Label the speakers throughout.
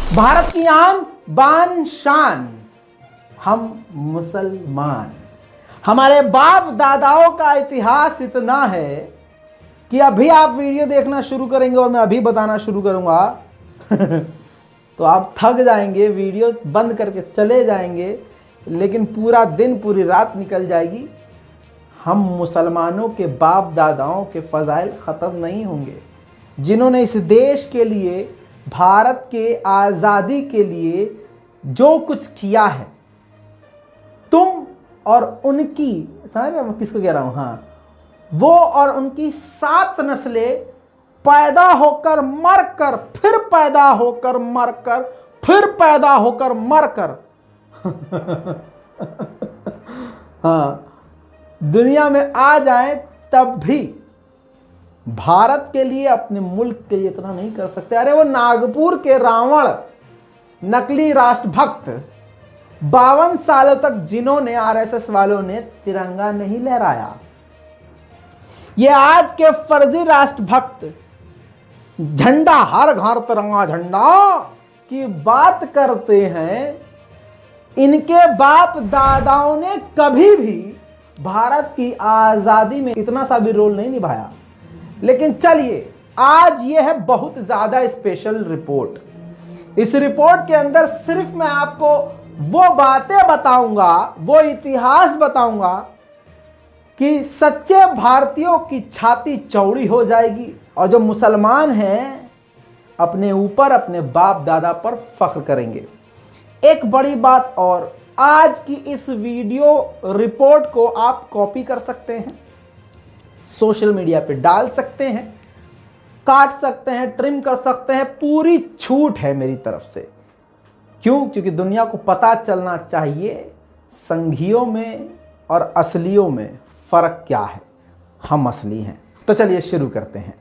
Speaker 1: भारत की आन बान शान, हम मुसलमान। हमारे बाप दादाओं का इतिहास इतना है कि अभी आप वीडियो देखना शुरू करेंगे और मैं अभी बताना शुरू करूंगा तो आप थक जाएंगे, वीडियो बंद करके चले जाएंगे, लेकिन पूरा दिन पूरी रात निकल जाएगी। हम मुसलमानों के बाप दादाओं के फजाइल ख़त्म नहीं होंगे, जिन्होंने इस देश के लिए, भारत के आज़ादी के लिए जो कुछ किया है। तुम और उनकी, समझ रहे मैं किसको कह रहा हूँ? हाँ, वो और उनकी 7 नस्लें पैदा होकर मरकर, फिर पैदा होकर मरकर, फिर पैदा होकर मरकर हाँ, दुनिया में आ जाए तब भी भारत के लिए, अपने मुल्क के लिए इतना नहीं कर सकते। अरे वो नागपुर के रावण, नकली राष्ट्रभक्त, 52 सालों तक जिन्होंने, आरएसएस वालों ने तिरंगा नहीं लहराया, ये आज के फर्जी राष्ट्रभक्त झंडा, हर घर तिरंगा झंडा की बात करते हैं। इनके बाप दादाओं ने कभी भी भारत की आजादी में इतना सा भी रोल नहीं निभाया। लेकिन चलिए, आज ये है बहुत ज्यादा स्पेशल रिपोर्ट। इस रिपोर्ट के अंदर सिर्फ मैं आपको वो बातें बताऊंगा, वो इतिहास बताऊंगा कि सच्चे भारतीयों की छाती चौड़ी हो जाएगी और जो मुसलमान हैं अपने ऊपर, अपने बाप दादा पर फख्र करेंगे। एक बड़ी बात और, आज की इस वीडियो रिपोर्ट को आप कॉपी कर सकते हैं, सोशल मीडिया पे डाल सकते हैं, काट सकते हैं, ट्रिम कर सकते हैं, पूरी छूट है मेरी तरफ से। क्यों? क्योंकि दुनिया को पता चलना चाहिए संघियों में और असलियों में फ़र्क क्या है। हम असली हैं। तो चलिए शुरू करते हैं।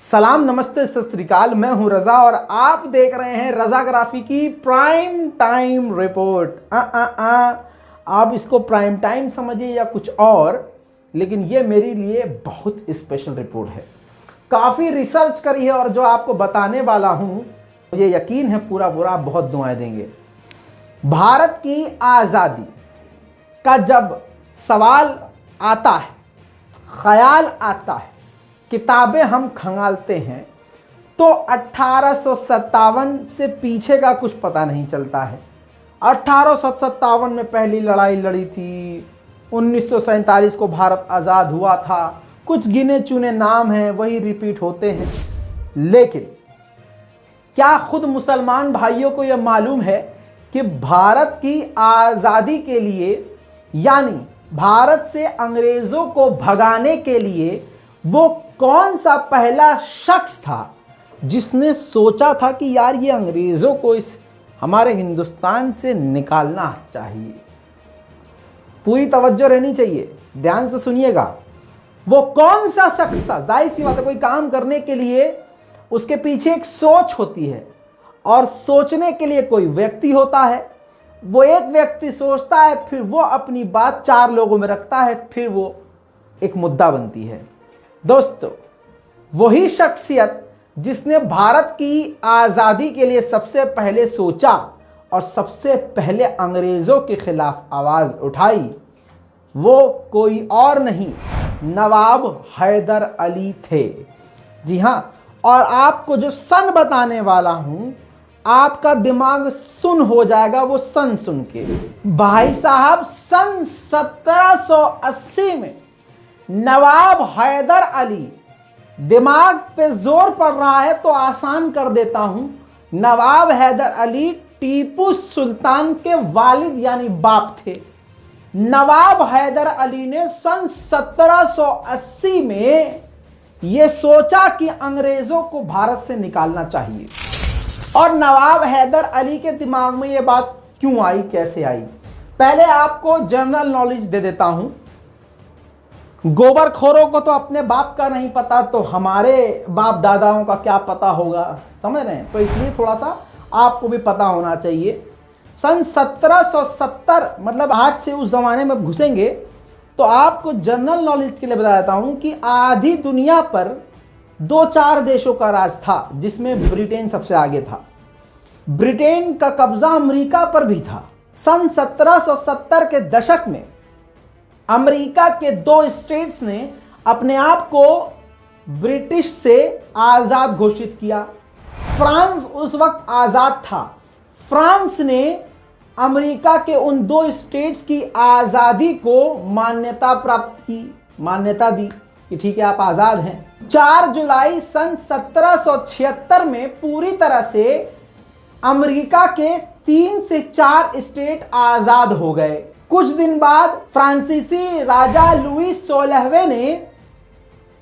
Speaker 1: सलाम, नमस्ते, सत श्री अकाल। मैं हूं रज़ा और आप देख रहे हैं रज़ाग्राफी की प्राइम टाइम रिपोर्ट। आप इसको प्राइम टाइम समझिए या कुछ और, लेकिन ये मेरे लिए बहुत स्पेशल रिपोर्ट है। काफ़ी रिसर्च करी है और जो आपको बताने वाला हूं, मुझे यकीन है पूरा आप बहुत दुआएं देंगे। भारत की आज़ादी का जब सवाल आता है, ख्याल आता है, किताबें हम खंगालते हैं, तो 1857 से पीछे का कुछ पता नहीं चलता है। 1857 में पहली लड़ाई लड़ी थी, 1947 को भारत आज़ाद हुआ था, कुछ गिने चुने नाम हैं वही रिपीट होते हैं। लेकिन क्या खुद मुसलमान भाइयों को यह मालूम है कि भारत की आज़ादी के लिए, यानी भारत से अंग्रेज़ों को भगाने के लिए, वो कौन सा पहला शख्स था जिसने सोचा था कि यार ये अंग्रेज़ों को इस हमारे हिंदुस्तान से निकालना चाहिए? पूरी तवज्जो रहनी चाहिए, ध्यान से सुनिएगा। वो कौन सा शख्स था? जाहिर सी बात है, कोई काम करने के लिए उसके पीछे एक सोच होती है और सोचने के लिए कोई व्यक्ति होता है। वो एक व्यक्ति सोचता है, फिर वो अपनी बात 4 लोगों में रखता है, फिर वो एक मुद्दा बनती है। दोस्तों, वही शख्सियत जिसने भारत की आज़ादी के लिए सबसे पहले सोचा और सबसे पहले अंग्रेज़ों के खिलाफ आवाज़ उठाई, वो कोई और नहीं, नवाब हैदर अली थे। जी हाँ, और आपको जो सन बताने वाला हूं, आपका दिमाग सुन हो जाएगा वो सन सुन के। भाई साहब, सन 1780 में नवाब हैदर अली, दिमाग पे जोर पड़ रहा है तो आसान कर देता हूं, नवाब हैदर अली टीपू सुल्तान के वालिद यानी बाप थे। नवाब हैदर अली ने सन 1780 में यह सोचा कि अंग्रेजों को भारत से निकालना चाहिए। और नवाब हैदर अली के दिमाग में यह बात क्यों आई, कैसे आई? पहले आपको जनरल नॉलेज दे देता हूं। गोबरखोरों को तो अपने बाप का नहीं पता, तो हमारे बाप दादाओं का क्या पता होगा, समझ रहे हैं? तो इसलिए थोड़ा सा आपको भी पता होना चाहिए। सन 1770, मतलब आज से उस जमाने में घुसेंगे तो आपको जनरल नॉलेज के लिए बता देता हूं कि आधी दुनिया पर 2-4 देशों का राज था, जिसमें ब्रिटेन सबसे आगे था। ब्रिटेन का कब्जा अमेरिका पर भी था। सन 1770 के दशक में अमेरिका के 2 स्टेट्स ने अपने आप को ब्रिटिश से आजाद घोषित किया। फ्रांस उस वक्त आजाद था। फ्रांस ने अमेरिका के उन 2 स्टेट्स की आजादी को मान्यता प्राप्त की, मान्यता दी कि ठीक है आप आजाद हैं। 4 जुलाई सन 1776 में पूरी तरह से अमेरिका के 3 से 4 स्टेट आजाद हो गए। कुछ दिन बाद फ्रांसीसी राजा लुई 16वें ने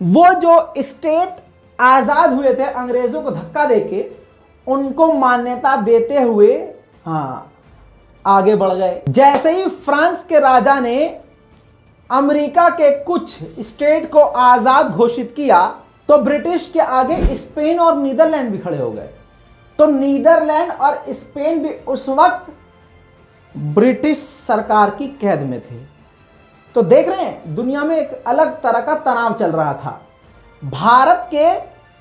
Speaker 1: वो जो स्टेट आजाद हुए थे अंग्रेजों को धक्का देके, उनको मान्यता देते हुए आगे बढ़ गए। जैसे ही फ्रांस के राजा ने अमेरिका के कुछ स्टेट को आजाद घोषित किया तो ब्रिटिश के आगे स्पेन और नीदरलैंड भी खड़े हो गए। तो नीदरलैंड और स्पेन भी उस वक्त ब्रिटिश सरकार की कैद में थे। तो देख रहे हैं दुनिया में एक अलग तरह का तनाव चल रहा था। भारत के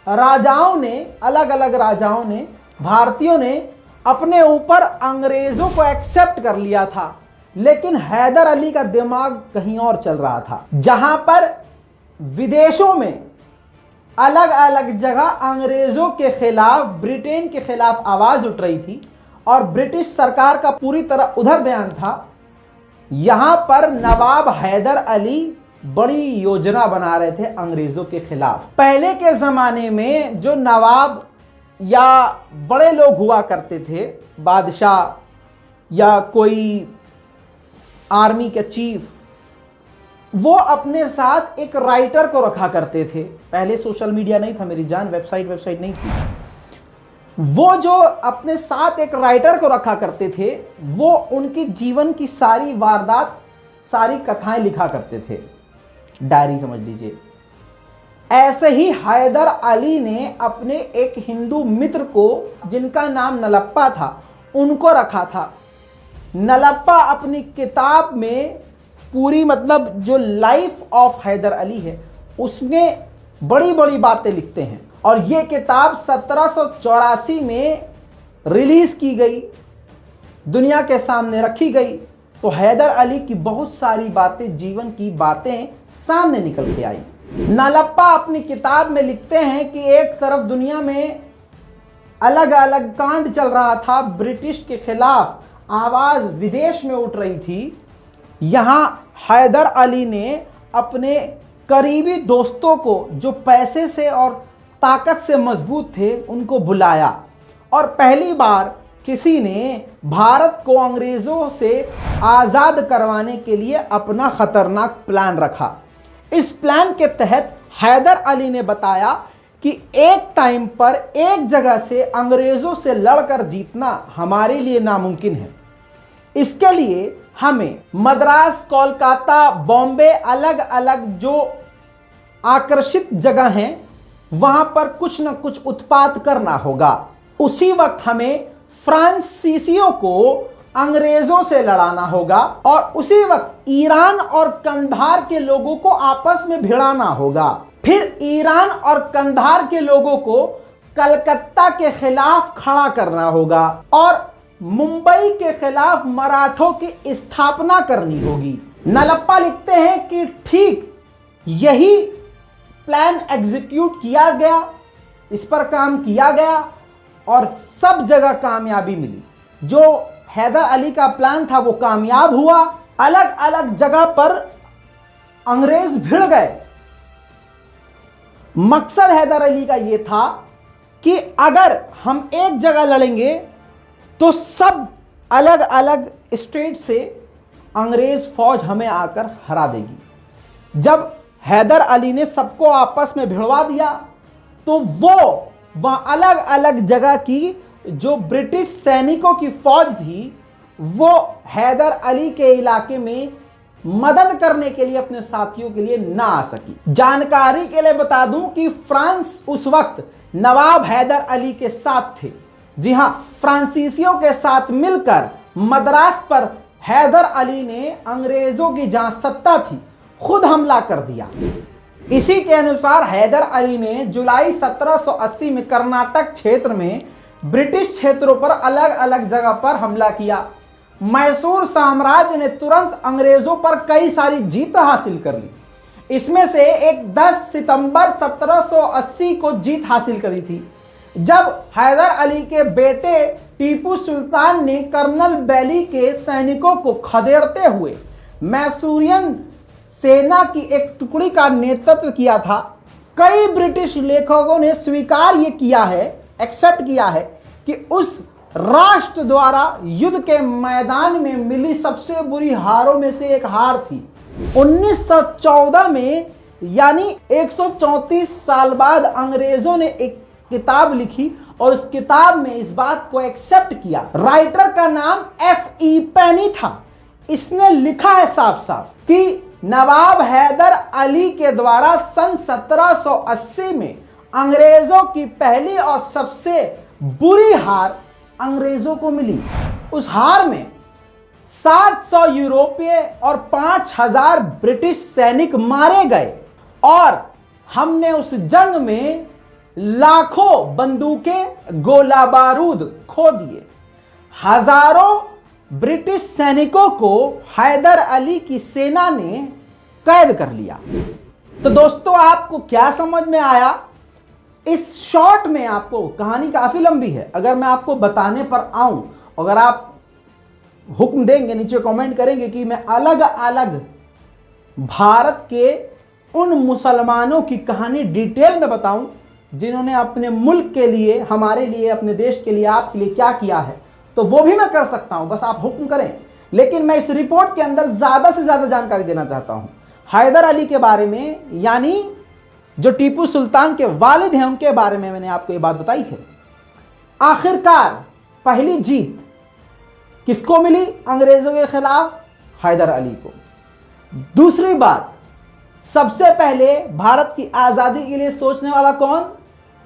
Speaker 1: राजाओं ने, अलग अलग राजाओं ने, भारतीयों ने अपने ऊपर अंग्रेजों को एक्सेप्ट कर लिया था, लेकिन हैदर अली का दिमाग कहीं और चल रहा था। जहां पर विदेशों में अलग अलग जगह अंग्रेजों के खिलाफ, ब्रिटेन के खिलाफ आवाज उठ रही थी और ब्रिटिश सरकार का पूरी तरह उधर ध्यान था, यहां पर नवाब हैदर अली बड़ी योजना बना रहे थे अंग्रेजों के खिलाफ। पहले के जमाने में जो नवाब या बड़े लोग हुआ करते थे, बादशाह या कोई आर्मी के चीफ, वो अपने साथ एक राइटर को रखा करते थे। पहले सोशल मीडिया नहीं था मेरी जान, वेबसाइट नहीं थी। वो जो अपने साथ एक राइटर को रखा करते थे, वो उनकी जीवन की सारी वारदात, सारी कथाएं लिखा करते थे, डायरी समझ लीजिए। ऐसे ही हैदर अली ने अपने एक हिंदू मित्र को, जिनका नाम नलप्पा था, उनको रखा था। नलप्पा अपनी किताब में पूरी, मतलब जो लाइफ ऑफ हैदर अली है, उसमें बड़ी बड़ी बातें लिखते हैं और ये किताब 1784 में रिलीज की गई, दुनिया के सामने रखी गई। तो हैदर अली की बहुत सारी बातें, जीवन की बातें सामने निकल के आई। नलप्पा अपनी किताब में लिखते हैं कि एक तरफ दुनिया में अलग अलग कांड चल रहा था, ब्रिटिश के खिलाफ आवाज विदेश में उठ रही थी। यहां हैदर अली ने अपने करीबी दोस्तों को, जो पैसे से और ताकत से मजबूत थे, उनको बुलाया और पहली बार किसी ने भारत को अंग्रेजों से आजाद करवाने के लिए अपना खतरनाक प्लान रखा। इस प्लान के तहत हैदर अली ने बताया कि एक टाइम पर एक जगह से अंग्रेजों से लड़कर जीतना हमारे लिए नामुमकिन है। इसके लिए हमें मद्रास, कोलकाता, बॉम्बे, अलग अलग जो आकर्षित जगह हैं, वहां पर कुछ न कुछ उत्पात करना होगा। उसी वक्त हमें फ्रांसीसियों को अंग्रेजों से लड़ाना होगा और उसी वक्त ईरान और कंधार के लोगों को आपस में भिड़ाना होगा। फिर ईरान और कंधार के लोगों को कलकत्ता के खिलाफ खड़ा करना होगा और मुंबई के खिलाफ मराठों की स्थापना करनी होगी। नलप्पा लिखते हैं कि ठीक यही प्लान एग्जीक्यूट किया गया, इस पर काम किया गया और सब जगह कामयाबी मिली। जो हैदर अली का प्लान था वो कामयाब हुआ। अलग अलग जगह पर अंग्रेज भिड़ गए। मकसद हैदर अली का यह था कि अगर हम एक जगह लड़ेंगे तो सब अलग अलग स्टेट से अंग्रेज फौज हमें आकर हरा देगी। जब हैदर अली ने सबको आपस में भिड़वा दिया तो वो वहां अलग अलग जगह की जो ब्रिटिश सैनिकों की फौज थी, वो हैदर अली के इलाके में मदद करने के लिए अपने साथियों के लिए ना आ सकी। जानकारी के लिए बता दूं कि फ्रांस उस वक्त नवाब हैदर अली के साथ थे। जी हां, फ्रांसीसियों के साथ मिलकर मद्रास पर हैदर अली ने अंग्रेजों की जहां सत्ता थी खुद हमला कर दिया। इसी के अनुसार हैदर अली ने जुलाई 1780 में कर्नाटक क्षेत्र में ब्रिटिश क्षेत्रों पर अलग अलग जगह पर हमला किया। मैसूर साम्राज्य ने तुरंत अंग्रेजों पर कई सारी जीत हासिल कर ली। इसमें से एक 10 सितंबर 1780 को जीत हासिल करी थी, जब हैदर अली के बेटे टीपू सुल्तान ने कर्नल बैली के सैनिकों को खदेड़ते हुए मैसूरियन सेना की एक टुकड़ी का नेतृत्व किया था। कई ब्रिटिश लेखकों ने स्वीकार ये किया है, एक्सेप्ट किया है कि उस राष्ट्र द्वारा युद्ध के मैदान में मिली सबसे बुरी हारों में से एक हार थी। 1914 में यानी 134 साल बाद अंग्रेजों ने एक किताब लिखी और उस किताब में इस बात को एक्सेप्ट किया। राइटर का नाम F.E. पेनी था। इसने लिखा है साफ साफ कि नवाब हैदर अली के द्वारा सन 1780 में अंग्रेजों की पहली और सबसे बुरी हार अंग्रेजों को मिली। उस हार में 700 यूरोपीय और 5000 ब्रिटिश सैनिक मारे गए और हमने उस जंग में लाखों बंदूकें, गोला बारूद खो दिए। हजारों ब्रिटिश सैनिकों को हैदर अली की सेना ने कैद कर लिया। तो दोस्तों, आपको क्या समझ में आया? इस शॉर्ट में आपको कहानी काफी लंबी है। अगर मैं आपको बताने पर आऊं, अगर आप हुक्म देंगे, नीचे कमेंट करेंगे कि मैं अलग अलग भारत के उन मुसलमानों की कहानी डिटेल में बताऊं जिन्होंने अपने मुल्क के लिए, हमारे लिए, अपने देश के लिए, आपके लिए क्या किया है, तो वो भी मैं कर सकता हूं, बस आप हुक्म करें। लेकिन मैं इस रिपोर्ट के अंदर ज्यादा से ज्यादा जानकारी देना चाहता हूं हैदर अली के बारे में, यानी जो टीपू सुल्तान के वालिद हैं उनके बारे में। मैंने आपको ये बात बताई है। आखिरकार पहली जीत किसको मिली अंग्रेजों के खिलाफ? हैदर अली को। दूसरी बात, सबसे पहले भारत की आजादी के लिए सोचने वाला कौन?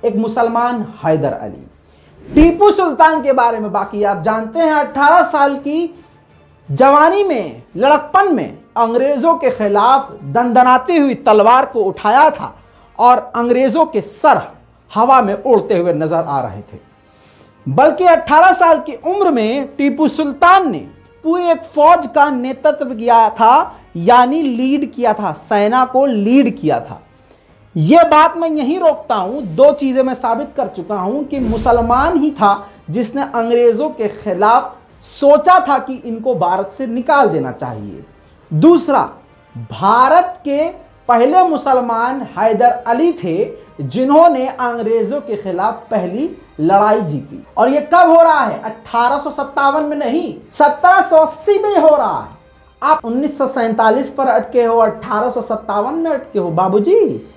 Speaker 1: एक मुसलमान हैदर अली। टीपू सुल्तान के बारे में बाकी आप जानते हैं। 18 साल की जवानी में, लड़कपन में अंग्रेजों के खिलाफ दंदनाती हुई तलवार को उठाया था और अंग्रेजों के सर हवा में उड़ते हुए नजर आ रहे थे। बल्कि 18 साल की उम्र में टीपू सुल्तान ने पूरी एक फौज का नेतृत्व किया था, यानी लीड किया था, सेना को लीड किया था। यह बात मैं यहीं रोकता हूं। 2 चीजें मैं साबित कर चुका हूं कि मुसलमान ही था जिसने अंग्रेजों के खिलाफ सोचा था कि इनको भारत से निकाल देना चाहिए। दूसरा, भारत के पहले मुसलमान हैदर अली थे जिन्होंने अंग्रेजों के खिलाफ पहली लड़ाई जीती। और यह कब हो रहा है? 1857 में नहीं, 1780 में हो रहा है। आप 1947 पर अटके हो, 1857 में अटके हो। बाबूजी,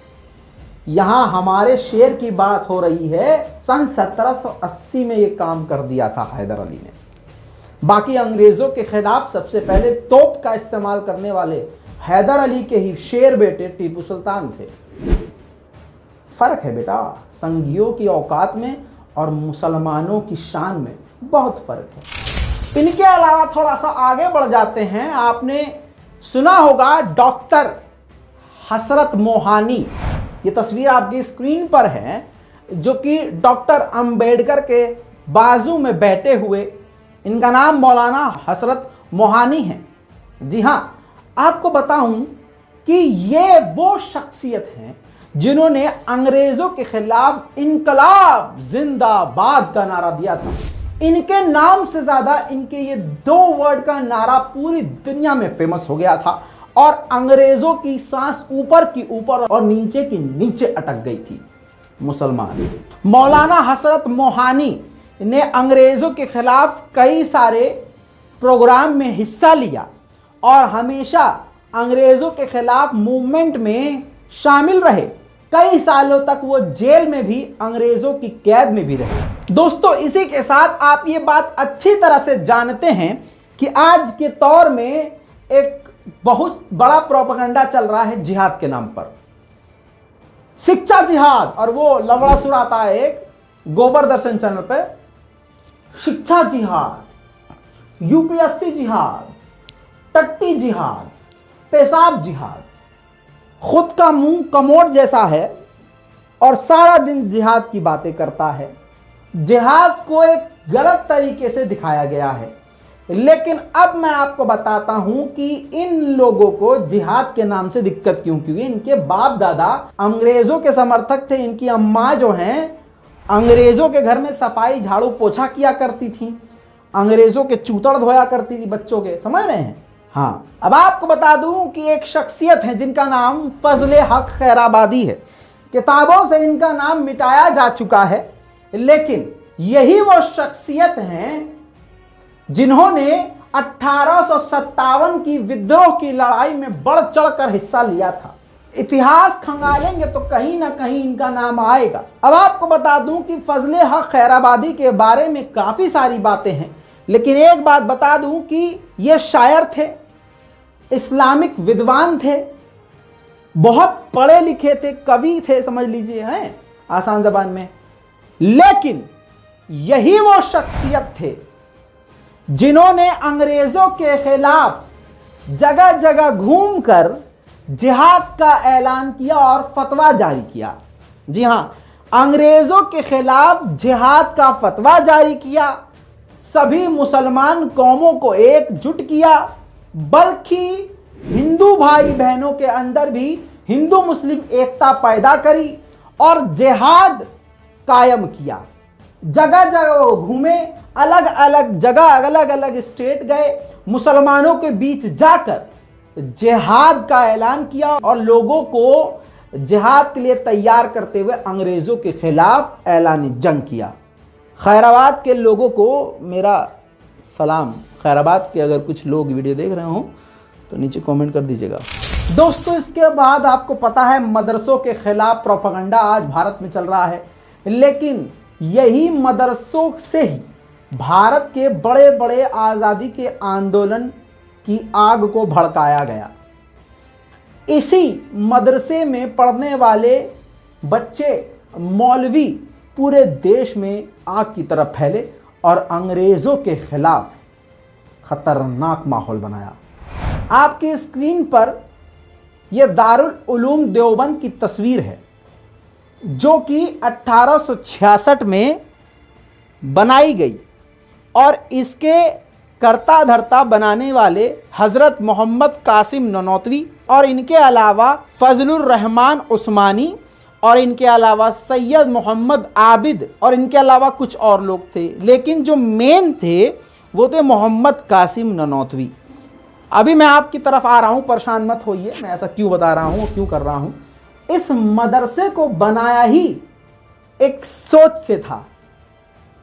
Speaker 1: यहां हमारे शेर की बात हो रही है। सन 1780 में यह काम कर दिया था हैदर अली ने। बाकी अंग्रेजों के खिलाफ सबसे पहले तोप का इस्तेमाल करने वाले हैदर अली के ही शेर बेटे टीपू सुल्तान थे। फर्क है बेटा, संघियों की औकात में और मुसलमानों की शान में बहुत फर्क है। इनके अलावा थोड़ा सा आगे बढ़ जाते हैं। आपने सुना होगा डॉक्टर हसरत मोहानी। ये तस्वीर आपकी स्क्रीन पर है, जो कि डॉक्टर अंबेडकर के बाजू में बैठे हुए। इनका नाम मौलाना हसरत मोहानी है। जी हाँ, आपको बताऊं कि ये वो शख्सियत हैं जिन्होंने अंग्रेजों के खिलाफ इनकलाब जिंदाबाद का नारा दिया था। इनके नाम से ज्यादा इनके ये 2 वर्ड का नारा पूरी दुनिया में फेमस हो गया था और अंग्रेजों की सांस ऊपर की ऊपर और नीचे की नीचे अटक गई थी। मुसलमान मौलाना हसरत मोहानी ने अंग्रेजों के खिलाफ कई सारे प्रोग्राम में हिस्सा लिया और हमेशा अंग्रेजों के खिलाफ मूवमेंट में शामिल रहे। कई सालों तक वो जेल में भी, अंग्रेजों की कैद में भी रहे। दोस्तों, इसी के साथ आप ये बात अच्छी तरह से जानते हैं कि आज के दौर में एक बहुत बड़ा प्रोपेगेंडा चल रहा है जिहाद के नाम पर। शिक्षा जिहाद, और वो लवड़ा सुराता है एक गोबर दर्शन चैनल पे, शिक्षा जिहाद, यूपीएससी जिहाद, टट्टी जिहाद, पेशाब जिहाद। खुद का मुंह कमोड जैसा है और सारा दिन जिहाद की बातें करता है। जिहाद को एक गलत तरीके से दिखाया गया है। लेकिन अब मैं आपको बताता हूं कि इन लोगों को जिहाद के नाम से दिक्कत क्यों, क्योंकि इनके बाप दादा अंग्रेजों के समर्थक थे। इनकी अम्मा जो हैं अंग्रेजों के घर में सफाई झाड़ू पोछा किया करती थी, अंग्रेजों के चूतड़ धोया करती थी बच्चों के, समझ रहे हैं। हाँ, अब आपको बता दूं कि एक शख्सियत है जिनका नाम फजले हक खैराबादी है। किताबों से इनका नाम मिटाया जा चुका है, लेकिन यही वो शख्सियत हैं जिन्होंने 1857 की विद्रोह की लड़ाई में बढ़ चढ़कर हिस्सा लिया था। इतिहास खंगालेंगे तो कहीं ना कहीं इनका नाम आएगा। अब आपको बता दूं कि फजले हक खैराबादी के बारे में काफी सारी बातें हैं, लेकिन एक बात बता दूं कि ये शायर थे, इस्लामिक विद्वान थे, बहुत पढ़े लिखे थे, कवि थे, समझ लीजिए, हैं आसान जबान में। लेकिन यही वो शख्सियत थे जिन्होंने अंग्रेजों के खिलाफ जगह जगह घूमकर जिहाद का ऐलान किया और फतवा जारी किया। जी हां, अंग्रेजों के खिलाफ जिहाद का फतवा जारी किया, सभी मुसलमान कौमों को एकजुट किया, बल्कि हिंदू भाई बहनों के अंदर भी हिंदू मुस्लिम एकता पैदा करी और जिहाद कायम किया। जगह जगह वो घूमे, अलग अलग जगह, अलग अलग स्टेट गए, मुसलमानों के बीच जाकर जिहाद का ऐलान किया और लोगों को जिहाद के लिए तैयार करते हुए अंग्रेजों के खिलाफ ऐलान जंग किया। खैराबाद के लोगों को मेरा सलाम। खैराबाद के अगर कुछ लोग वीडियो देख रहे हो तो नीचे कमेंट कर दीजिएगा। दोस्तों, इसके बाद आपको पता है मदरसों के खिलाफ प्रोपेगेंडा आज भारत में चल रहा है, लेकिन यही मदरसों से ही भारत के बड़े बड़े आज़ादी के आंदोलन की आग को भड़काया गया। इसी मदरसे में पढ़ने वाले बच्चे मौलवी पूरे देश में आग की तरफ फैले और अंग्रेज़ों के खिलाफ खतरनाक माहौल बनाया। आपकी स्क्रीन पर यह दारुल उलूम देवबंद की तस्वीर है, जो कि 1866 में बनाई गई और इसके करता धरता बनाने वाले हज़रत मोहम्मद कासिम ननौतवी और इनके अलावा फजलुर रहमान उस्मानी और इनके अलावा सैयद मोहम्मद आबिद और इनके अलावा कुछ और लोग थे, लेकिन जो मेन थे वो थे मोहम्मद कासिम ननौतवी। अभी मैं आपकी तरफ आ रहा हूँ, परेशान मत होइए, मैं ऐसा क्यों बता रहा हूँ, क्यों कर रहा हूँ। इस मदरसे को बनाया ही एक सोच से था।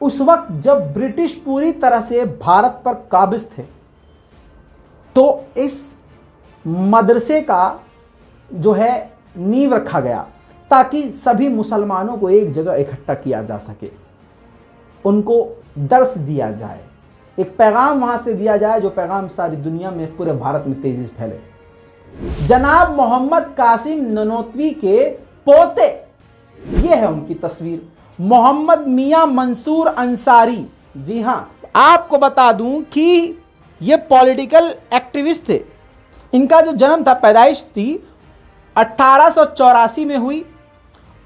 Speaker 1: उस वक्त जब ब्रिटिश पूरी तरह से भारत पर काबिज थे, तो इस मदरसे का जो है नींव रखा गया ताकि सभी मुसलमानों को एक जगह इकट्ठा किया जा सके, उनको दर्स दिया जाए, एक पैगाम वहां से दिया जाए जो पैगाम सारी दुनिया में, पूरे भारत में तेजी से फैले। जनाब मोहम्मद कासिम ननौतवी के पोते, ये है उनकी तस्वीर, मोहम्मद मियां मंसूर अंसारी। जी हां, आपको बता दूं कि ये पॉलिटिकल एक्टिविस्ट थे। इनका जो जन्म था, पैदाइश थी 1884 में हुई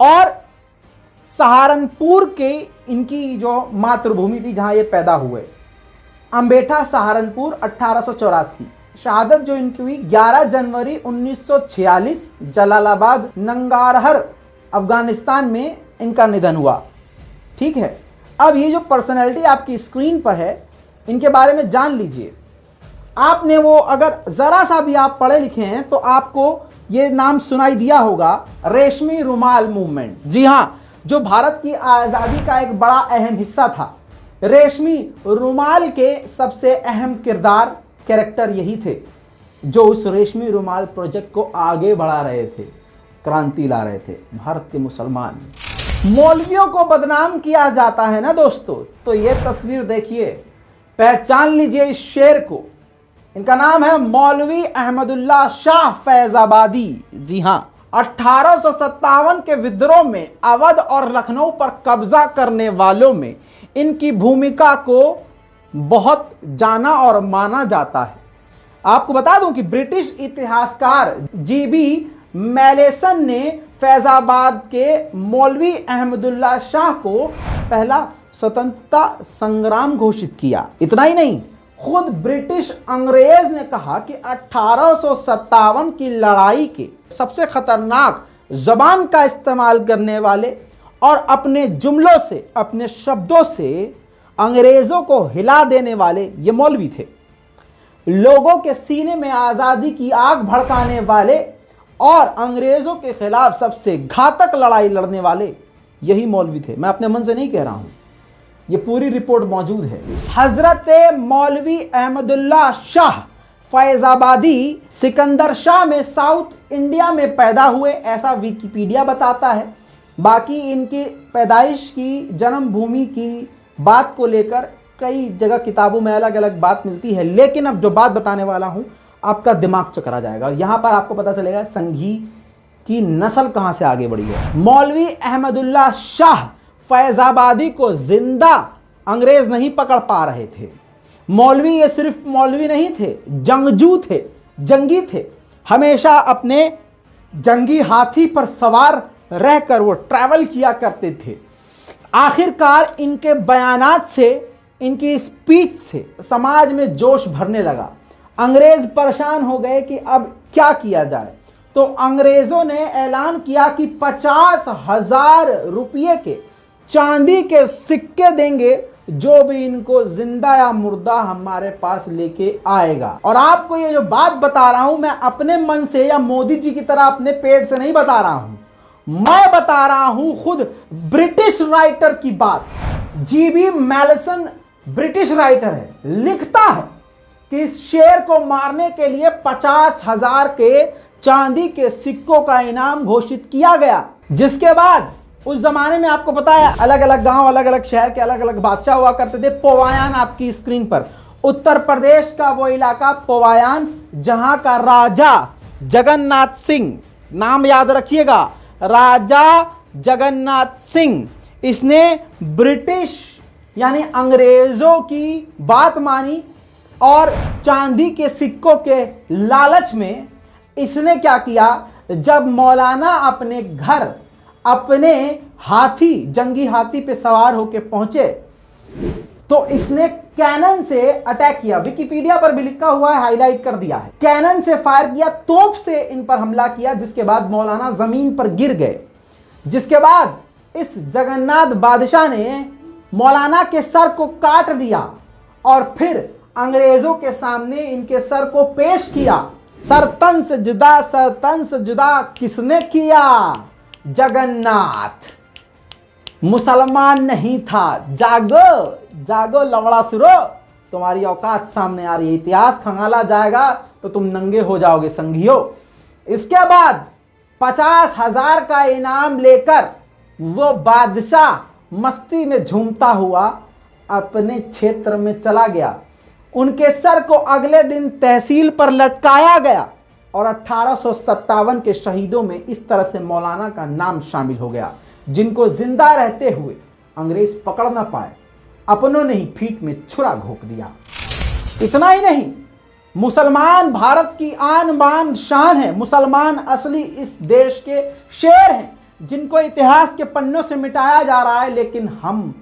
Speaker 1: और सहारनपुर के इनकी जो मातृभूमि थी जहां ये पैदा हुए, अंबेठा सहारनपुर 1884। शहादत जो इनकी हुई 11 जनवरी 1946 जलालाबाद नंगारहर अफगानिस्तान में इनका निधन हुआ। ठीक है, अब ये जो पर्सनैलिटी आपकी स्क्रीन पर है, इनके बारे में जान लीजिए। आपने वो अगर ज़रा सा भी आप पढ़े लिखे हैं तो आपको ये नाम सुनाई दिया होगा, रेशमी रुमाल मूवमेंट। जी हाँ, जो भारत की आज़ादी का एक बड़ा अहम हिस्सा था। रेशमी रुमाल के सबसे अहम किरदार, कैरेक्टर यही थे जो उस रेशमी रुमाल प्रोजेक्ट को आगे बढ़ा रहे थे, क्रांति ला रहे थे। भारत के मुसलमान मौलवियों को बदनाम किया जाता है ना दोस्तों, तो ये तस्वीर देखिए, पहचान लीजिए इस शेर को। इनका नाम है मौलवी अहमदुल्ला शाह फैजाबादी। जी हाँ, 1857 के विद्रोह में अवध और लखनऊ पर कब्जा करने वालों में इनकी भूमिका को बहुत जाना और माना जाता है। आपको बता दूं कि ब्रिटिश इतिहासकार जीबी मैलेसन ने फैजाबाद के मौलवी अहमदुल्ला शाह को पहला स्वतंत्रता संग्राम घोषित किया। इतना ही नहीं, खुद ब्रिटिश अंग्रेज ने कहा कि 1857 की लड़ाई के सबसे खतरनाक जबान का इस्तेमाल करने वाले और अपने जुमलों से, अपने शब्दों से अंग्रेजों को हिला देने वाले ये मौलवी थे। लोगों के सीने में आज़ादी की आग भड़काने वाले और अंग्रेजों के खिलाफ सबसे घातक लड़ाई लड़ने वाले यही मौलवी थे। मैं अपने मन से नहीं कह रहा हूं, ये पूरी रिपोर्ट मौजूद है। हजरत मौलवी अहमदुल्ला शाह फैजाबादी सिकंदर शाह में साउथ इंडिया में पैदा हुए, ऐसा विकिपीडिया बताता है। बाकी इनकी पैदाइश की, जन्मभूमि की बात को लेकर कई जगह किताबों में अलग अलग बात मिलती है, लेकिन अब जो बात बताने वाला हूं आपका दिमाग चकरा जाएगा। यहां पर आपको पता चलेगा संघी की नस्ल कहां से आगे बढ़ी है। मौलवी अहमदुल्ला शाह फैजाबादी को जिंदा अंग्रेज नहीं पकड़ पा रहे थे। मौलवी ये सिर्फ मौलवी नहीं थे, जंगजू थे, जंगी थे। हमेशा अपने जंगी हाथी पर सवार रहकर वो ट्रैवल किया करते थे। आखिरकार इनके बयानात से, इनकी स्पीच से समाज में जोश भरने लगा। अंग्रेज परेशान हो गए कि अब क्या किया जाए, तो अंग्रेजों ने ऐलान किया कि 50,000 रुपये के चांदी के सिक्के देंगे जो भी इनको जिंदा या मुर्दा हमारे पास लेके आएगा। और आपको ये जो बात बता रहा हूं मैं अपने मन से या मोदी जी की तरह अपने पेट से नहीं बता रहा हूं, मैं बता रहा हूं खुद ब्रिटिश राइटर की बात। जीबी मैलिसन ब्रिटिश राइटर है, लिखता है कि इस शेर को मारने के लिए 50,000 के चांदी के सिक्कों का इनाम घोषित किया गया। जिसके बाद उस जमाने में आपको पता है अलग अलग गांव, अलग अलग शहर के अलग अलग बादशाह हुआ करते थे। पोवायान आपकी स्क्रीन पर, उत्तर प्रदेश का वो इलाका पोवायान, जहां का राजा जगन्नाथ सिंह, नाम याद रखिएगा, राजा जगन्नाथ सिंह, इसने ब्रिटिश यानी अंग्रेजों की बात मानी और चांदी के सिक्कों के लालच में इसने क्या किया, जब मौलाना अपने घर अपने हाथी, जंगी हाथी पे सवार होकर पहुंचे तो इसने कैनन से अटैक किया। विकिपीडिया पर भी लिखा हुआ है, हाईलाइट कर दिया है। कैनन से फायर किया, तोप से इन पर हमला किया, जिसके बाद मौलाना जमीन पर गिर गए। जिसके बाद इस जगन्नाथ बादशाह ने मौलाना के सर को काट दिया और फिर अंग्रेजों के सामने इनके सर को पेश किया। सर तन से जुदा, सर तन से जुदा किसने किया? जगन्नाथ। मुसलमान नहीं था। जागो जागो लवड़ा सुरो, तुम्हारी औकात सामने आ रही है। इतिहास खंगाला जाएगा तो तुम नंगे हो जाओगे संघियों। इसके बाद 50,000 का इनाम लेकर वो बादशाह मस्ती में झूमता हुआ अपने क्षेत्र में चला गया। उनके सर को अगले दिन तहसील पर लटकाया गया और 1857 के शहीदों में इस तरह से मौलाना का नाम शामिल हो गया, जिनको जिंदा रहते हुए अंग्रेज पकड़ ना पाए। अपनों ने ही पीठ में छुरा घोंप दिया। इतना ही नहीं, मुसलमान भारत की आन बान शान है। मुसलमान असली इस देश के शेर हैं, जिनको इतिहास के पन्नों से मिटाया जा रहा है, लेकिन हम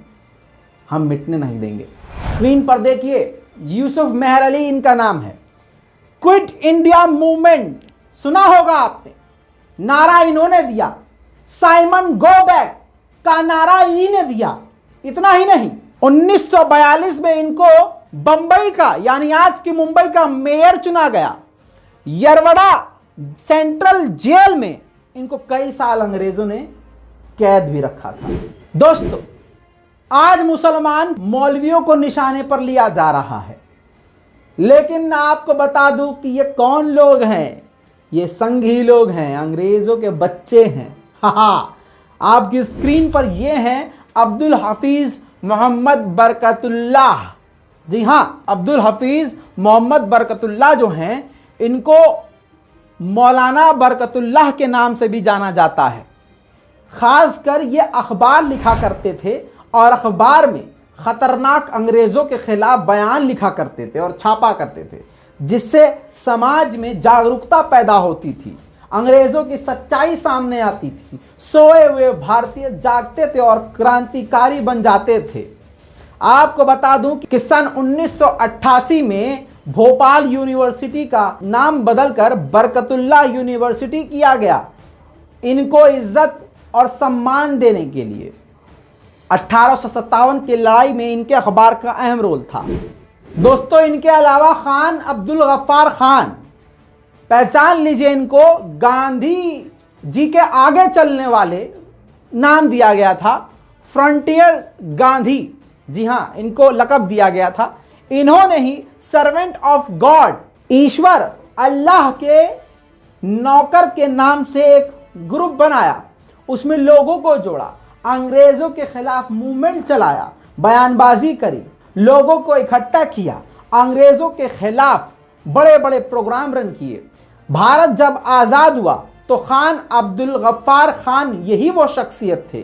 Speaker 1: मिटने नहीं देंगे। स्क्रीन पर देखिए, यूसुफ मेहर अली इनका नाम है। क्विट इंडिया मूवमेंट सुना होगा आपने, नारा इन्होंने दिया। साइमन गो बैक का नारा इन्हीं ने दिया। इतना ही नहीं, 1942 में इनको बंबई का यानी आज की मुंबई का मेयर चुना गया। यरवड़ा सेंट्रल जेल में इनको कई साल अंग्रेजों ने कैद भी रखा था। दोस्तों, आज मुसलमान मौलवियों को निशाने पर लिया जा रहा है, लेकिन आपको बता दूं कि ये कौन लोग हैं? ये संघी लोग हैं, अंग्रेजों के बच्चे हैं। हाँ, आपकी स्क्रीन पर ये हैं अब्दुल हफीज मोहम्मद बरकतुल्लाह। जी हाँ, अब्दुल हफीज मोहम्मद बरकतुल्लाह जो हैं, इनको मौलाना बरकतुल्लाह के नाम से भी जाना जाता है। खासकर ये अखबार लिखा करते थे और अखबार में खतरनाक अंग्रेजों के खिलाफ बयान लिखा करते थे और छापा करते थे, जिससे समाज में जागरूकता पैदा होती थी, अंग्रेजों की सच्चाई सामने आती थी। सोए हुए भारतीय जागते थे और क्रांतिकारी बन जाते थे। आपको बता दूं कि सन 1988 में भोपाल यूनिवर्सिटी का नाम बदलकर बरकतुल्लाह यूनिवर्सिटी किया गया, इनको इज्जत और सम्मान देने के लिए। 1857 की लड़ाई में इनके अखबार का अहम रोल था। दोस्तों, इनके अलावा खान अब्दुल गफ्फार खान, पहचान लीजिए इनको, गांधी जी के आगे चलने वाले नाम दिया गया था, फ्रंटियर गांधी। जी हाँ, इनको लक़ब दिया गया था। इन्होंने ही सर्वेंट ऑफ गॉड, ईश्वर अल्लाह के नौकर के नाम से एक ग्रुप बनाया, उसमें लोगों को जोड़ा, अंग्रेजों के खिलाफ मूवमेंट चलाया, बयानबाजी करी, लोगों को इकट्ठा किया, अंग्रेजों के खिलाफ बड़े बड़े प्रोग्राम रन किए। भारत जब आज़ाद हुआ तो खान अब्दुल गफ्फार खान यही वो शख्सियत थे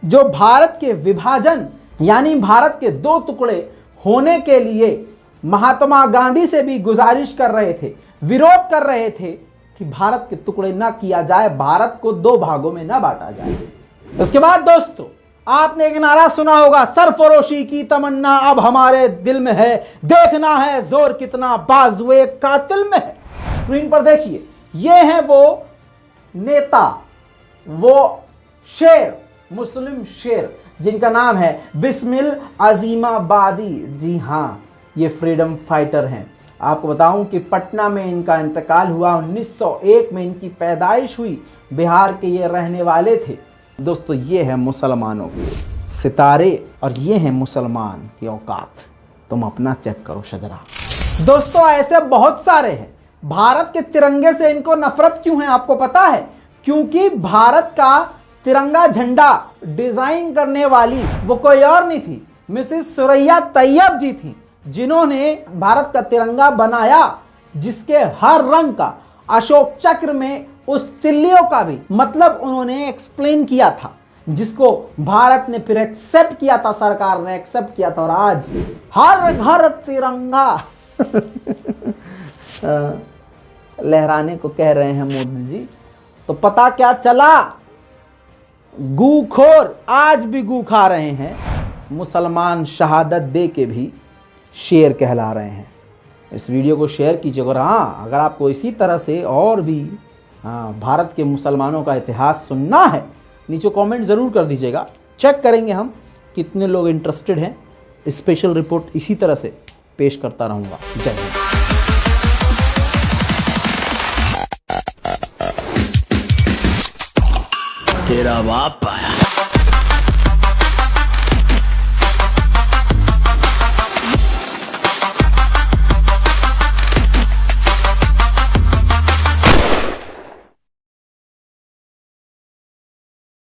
Speaker 1: जो भारत के विभाजन यानी भारत के दो टुकड़े होने के लिए महात्मा गांधी से भी गुजारिश कर रहे थे, विरोध कर रहे थे कि भारत के टुकड़े ना किया जाए, भारत को दो भागों में ना बांटा जाए। उसके बाद दोस्तों, आपने एक नारा सुना होगा, सरफरोशी की तमन्ना अब हमारे दिल में है, देखना है जोर कितना बाजुए कातिल में है। स्क्रीन पर देखिए, ये हैं वो नेता, वो शेर, मुस्लिम शेर, जिनका नाम है बिस्मिल अजीमाबादी। जी हाँ, ये फ्रीडम फाइटर हैं। आपको बताऊं कि पटना में इनका इंतकाल हुआ, 1901 में इनकी पैदाइश हुई, बिहार के ये रहने वाले थे। दोस्तों, ये है मुसलमानों के सितारे और ये हैं मुसलमान की औकात। तुम अपना चेक करो शजरा। दोस्तों, ऐसे बहुत सारे हैं। भारत के तिरंगे से इनको नफरत क्यों है आपको पता है? क्योंकि भारत का तिरंगा झंडा डिजाइन करने वाली वो कोई और नहीं थी, मिसेस सुरैया तैयब जी थी, जिन्होंने भारत का तिरंगा बनाया, जिसके हर रंग का अशोक चक्र में उस तिल्लियों का भी मतलब उन्होंने एक्सप्लेन किया था, जिसको भारत ने फिर एक्सेप्ट किया था, सरकार ने एक्सेप्ट किया था, और आज हर घर तिरंगा लहराने को कह रहे हैं मोदी जी। तो पता क्या चला? गूखोर आज भी गू खा रहे हैं, मुसलमान शहादत दे के भी शेर कहला रहे हैं। इस वीडियो को शेयर कीजिए। और हाँ, अगर आपको इसी तरह से और भी भारत के मुसलमानों का इतिहास सुनना है, नीचे कमेंट ज़रूर कर दीजिएगा। चेक करेंगे हम कितने लोग इंटरेस्टेड हैं। स्पेशल रिपोर्ट इसी तरह से पेश करता रहूँगा। जय हिंद।
Speaker 2: तेरा बाप आया।